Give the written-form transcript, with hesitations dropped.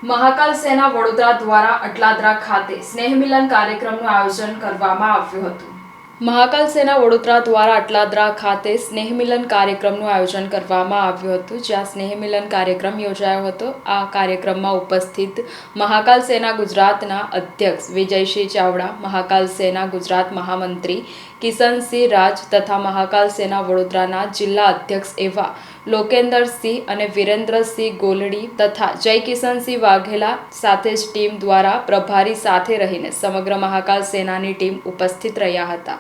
મહાકાલ સેના વડોદરા દ્વારા અટલાદરા ખાતે સ્નેહ મિલન કાર્યક્રમનું આયોજન કરવામાં આવ્યું હતું। મહાકાલ સેના વડોદરા દ્વારા અટલાદરા ખાતે સ્નેહ મિલન કાર્યક્રમનું આયોજન કરવામાં આવ્યું હતું, જ્યાં સ્નેહ મિલન કાર્યક્રમ યોજાયો હતો। આ કાર્યક્રમમાં ઉપસ્થિત મહાકાલ સેના ગુજરાતના અધ્યક્ષ વિજયસિંહ ચાવડા, મહાકાલ સેના ગુજરાત મહામંત્રી કિશનસિંહ રાજ તથા મહાકાલ સેના વડોદરાના જિલ્લા અધ્યક્ષ એવા લોકેન્દરસિંહ અને વિરેન્દ્રસિંહ ગોલડી તથા જયકિશનસિંહ વાઘેલા સાથે જ ટીમ દ્વારા પ્રભારી સાથે રહીને સમગ્ર મહાકાલ સેનાની ટીમ ઉપસ્થિત રહ્યા હતા।